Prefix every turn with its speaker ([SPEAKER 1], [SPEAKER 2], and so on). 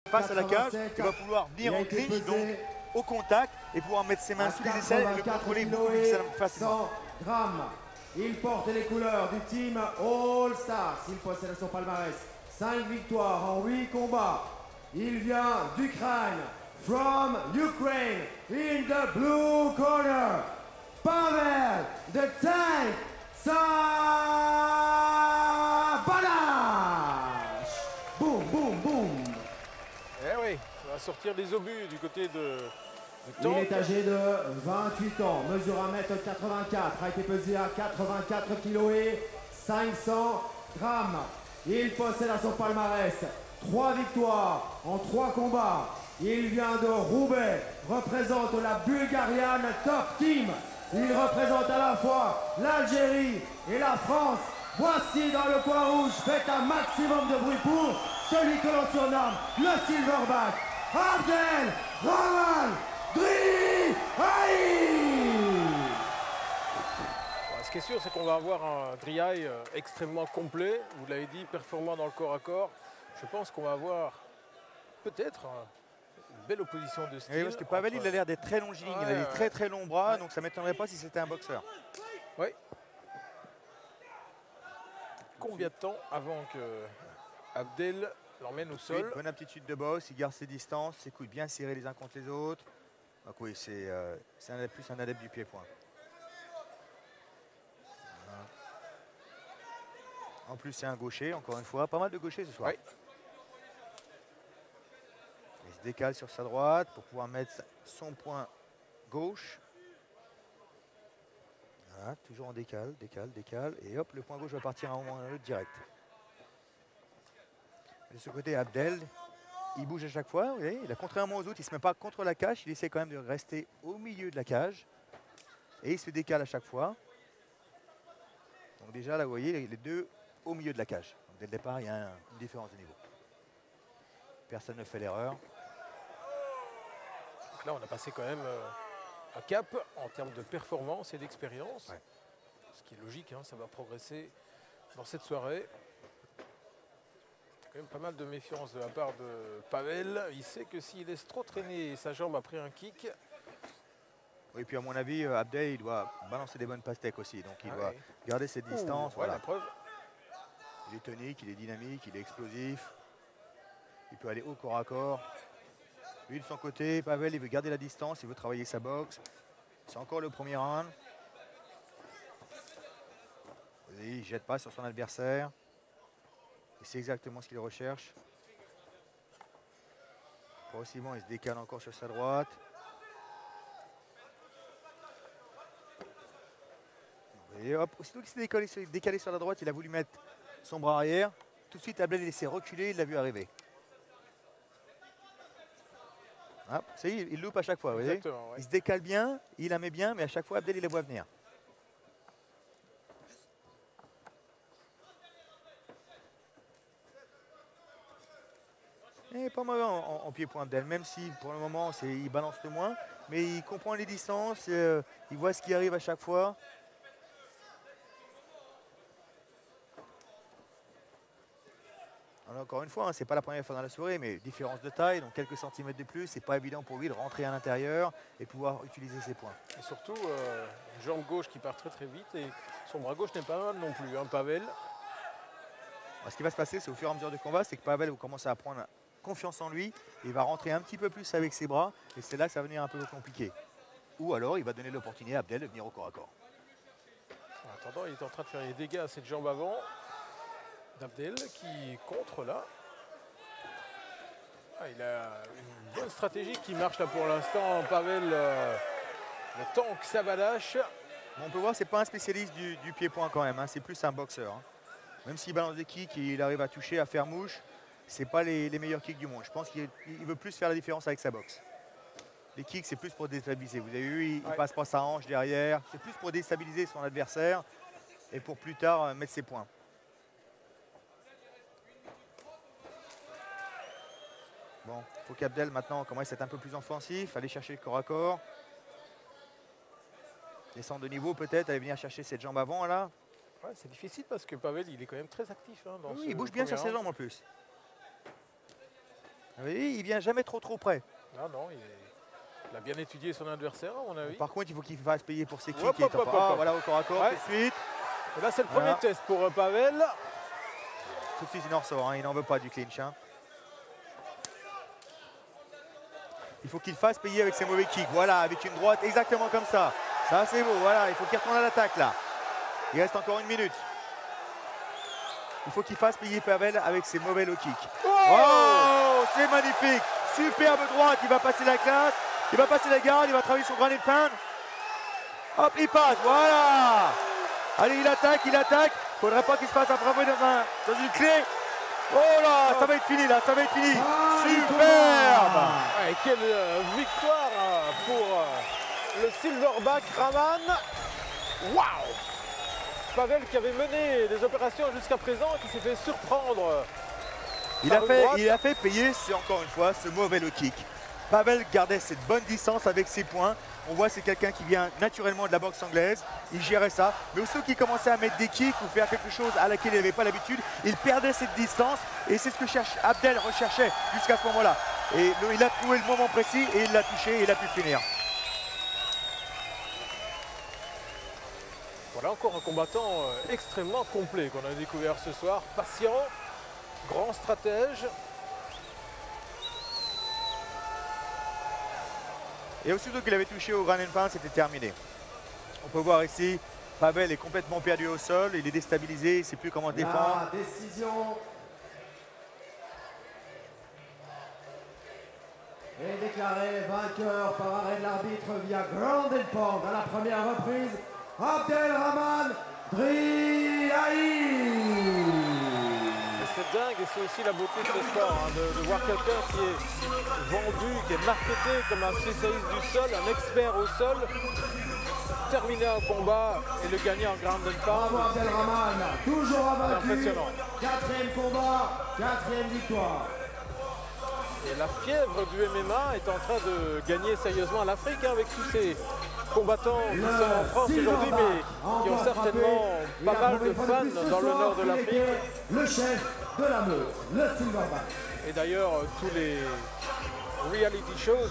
[SPEAKER 1] face à la cage, il va pouvoir venir en clinch, donc au contact, et pouvoir mettre ses mains sous les aisselles et le contrôler beaucoup plus facilement.
[SPEAKER 2] 100 grammes. Il porte les couleurs du team All Stars. Il possède son palmarès 5 victoires en 8 combats. Il vient d'Ukraine. From Ukraine, in the blue corner, Pavel the Tank Sabalash. Boum, boum, boum.
[SPEAKER 3] Eh oui, on va sortir des obus du côté de
[SPEAKER 2] Il
[SPEAKER 3] Tank.
[SPEAKER 2] est âgé de 28 ans, mesure 1m84, a été pesé à 84 kg et 500 grammes. Il possède à son palmarès 3 victoires en 3 combats. Il vient de Roubaix, représente la Bulgarian Top Team. Il représente à la fois l'Algérie et la France. Voici dans le coin rouge, faites un maximum de bruit pour celui que l'on surnomme le Silverback, Abdel Rahman Driaye.
[SPEAKER 3] Ce qui est sûr, c'est qu'on va avoir un Driaye extrêmement complet. Vous l'avez dit, performant dans le corps à corps. Je pense qu'on va avoir peut-être une belle opposition de style.
[SPEAKER 1] Oui, parce que Pavel, il a l'air d'être très longiligne, il a des très très longs bras, donc ça ne m'étonnerait pas si c'était un boxeur.
[SPEAKER 3] Oui. Combien de temps avant que Abdel l'emmène au sol?
[SPEAKER 1] Bonne aptitude de boxe, il garde ses distances, ses coudes bien serrés les uns contre les autres. Donc oui, c'est plus un adepte du pied-point. Voilà. En plus, c'est un gaucher, encore une fois. Pas mal de gauchers ce soir.
[SPEAKER 3] Oui.
[SPEAKER 1] Il se décale sur sa droite pour pouvoir mettre son poing gauche. Voilà, toujours en décale, décale. Et hop, le point gauche va partir à un moment ou à un autre direct. De ce côté, Abdel, il bouge à chaque fois. Vous voyez, contrairement aux autres, il ne se met pas contre la cage. Il essaie quand même de rester au milieu de la cage. Et il se décale à chaque fois. Donc déjà, là, vous voyez, les deux au milieu de la cage. Donc dès le départ, il y a une différence de niveau. Personne ne fait l'erreur.
[SPEAKER 3] Là, on a passé quand même un cap en termes de performance et d'expérience.
[SPEAKER 1] Ouais.
[SPEAKER 3] Ce qui est logique, hein, ça va progresser dans cette soirée. Quand même pas mal de méfiance de la part de Pavel. Il sait que s'il laisse trop traîner sa jambe après un kick.
[SPEAKER 1] Oui, puis à mon avis, Abdel, il doit balancer des bonnes pastèques aussi. Donc il doit garder ses distances.
[SPEAKER 3] Voilà, la preuve.
[SPEAKER 1] Il est tonique, il est dynamique, il est explosif. Il peut aller au corps à corps. Lui, de son côté, Pavel, il veut garder la distance, il veut travailler sa boxe. C'est encore le premier round. Il ne jette pas sur son adversaire. Et c'est exactement ce qu'il recherche. Progressivement, il se décale encore sur sa droite. Et hop, aussitôt qu'il s'est décalé sur la droite, il a voulu mettre son bras arrière. Tout de suite, Abdel s'est reculé, il l'a vu arriver. Ah, ça y est, il loupe à chaque fois, vous voyez.
[SPEAKER 3] Ouais.
[SPEAKER 1] Il se décale bien, il la met bien, mais à chaque fois, Abdel, il les voit venir. Et pas mauvais en pied-point Abdel, même si pour le moment, il balance le moins, mais il comprend les distances, il voit ce qui arrive à chaque fois. Alors, encore une fois, c'est pas la première fois dans la soirée, mais différence de taille, donc quelques centimètres de plus, c'est pas évident pour lui de rentrer à l'intérieur et pouvoir utiliser ses points.
[SPEAKER 3] Et surtout, une jambe gauche qui part très très vite et son bras gauche n'est pas mal non plus, hein, Pavel.
[SPEAKER 1] Alors, ce qui va se passer, c'est au fur et à mesure du combat, c'est que Pavel va commencer à prendre confiance en lui, il va rentrer un petit peu plus avec ses bras, et c'est là que ça va venir un peu compliqué. Ou alors, il va donner l'opportunité à Abdel de venir au corps à corps.
[SPEAKER 3] En attendant, il est en train de faire des dégâts à cette jambe avant d'Abdel qui contre là. Il a une bonne stratégie qui marche là pour l'instant. Pavel, le tank Sabalash.
[SPEAKER 1] Bon, on peut voir, c'est pas un spécialiste du pied-point quand même, hein, c'est plus un boxeur. Hein. Même s'il balance des kicks et il arrive à toucher, à faire mouche, c'est pas les meilleurs kicks du monde. Je pense qu'il veut plus faire la différence avec sa boxe. Les kicks, c'est plus pour déstabiliser. Vous avez vu, il passe pas sa hanche derrière. C'est plus pour déstabiliser son adversaire et pour plus tard mettre ses points. Bon, il faut qu'Abdel maintenant commence à être un peu plus offensif, aller chercher le corps à corps. Descendre de niveau peut-être, aller venir chercher cette jambe avant là.
[SPEAKER 3] Ouais, c'est difficile parce que Pavel, il est quand même très actif. Hein,
[SPEAKER 1] oui, il bouge bien sur ses jambes en plus. Oui, il vient jamais trop près.
[SPEAKER 3] Non, il a bien étudié son adversaire, à mon avis.
[SPEAKER 1] Par contre, il faut qu'il fasse payer pour ses kicks.
[SPEAKER 3] Hop, hop, hop, hop.
[SPEAKER 1] Voilà, au corps à corps,
[SPEAKER 3] Ouais.
[SPEAKER 1] tout de suite.
[SPEAKER 3] Et là, c'est le premier
[SPEAKER 1] Voilà.
[SPEAKER 3] test pour Pavel.
[SPEAKER 1] Tout de suite, il en ressort, hein, il n'en veut pas du clinch. Hein. Il faut qu'il fasse payer avec ses mauvais kicks. Voilà, avec une droite exactement comme ça. Ça, c'est beau. Voilà, il faut qu'il retourne à l'attaque là. Il reste encore 1 minute. Il faut qu'il fasse payer Pavel avec ses mauvais low kicks. Oh, c'est magnifique. Superbe droite. Il va passer la classe. Il va passer la garde. Il va travailler son granite pound. Hop, il passe. Voilà. Allez, il attaque, il attaque. Faudrait pas qu'il se fasse attraper dans une clé. Oh là, ça va être fini là, ça va être fini. Superbe.
[SPEAKER 3] Ouais, quelle victoire pour le Silverback Rahman. Waouh! Pavel qui avait mené des opérations jusqu'à présent et qui s'est fait surprendre.
[SPEAKER 1] Il a fait payer, c'est encore une fois, ce mauvais low kick. Pavel gardait cette bonne distance avec ses points. On voit c'est quelqu'un qui vient naturellement de la boxe anglaise. Il gérait ça. Mais ceux qui commençaient à mettre des kicks ou faire quelque chose à laquelle il n'avait pas l'habitude, il perdait cette distance. Et c'est ce que Abdel recherchait jusqu'à ce moment-là. Et il a trouvé le moment précis et il l'a touché et il a pu finir.
[SPEAKER 3] Voilà encore un combattant extrêmement complet qu'on a découvert ce soir. Patient, grand stratège.
[SPEAKER 1] Et aussitôt qu'il avait touché au ground and pound, c'était terminé. On peut voir ici, Pavel est complètement perdu au sol, il est déstabilisé, il ne sait plus comment défendre.
[SPEAKER 2] La décision est déclarée vainqueur par arrêt de l'arbitre via ground and pound à la première reprise. Abdelrahman Driahi.
[SPEAKER 3] C'est dingue et c'est aussi la beauté de ce sport, hein, de voir quelqu'un qui est vendu, qui est marketé comme un spécialiste du sol, un expert au sol, terminer un combat et le gagner en ground and
[SPEAKER 2] Bravo
[SPEAKER 3] pound.
[SPEAKER 2] Abdelrahman, toujours invaincu.
[SPEAKER 3] Impressionnant.
[SPEAKER 2] 4e combat, 4e victoire.
[SPEAKER 3] Et la fièvre du MMA est en train de gagner sérieusement l'Afrique avec tous ces combattants qui sont en France aujourd'hui, mais qui ont certainement pas mal de fans dans le nord de l'Afrique.
[SPEAKER 2] Le chef de la meute, le Silverback.
[SPEAKER 3] Et d'ailleurs, tous les reality shows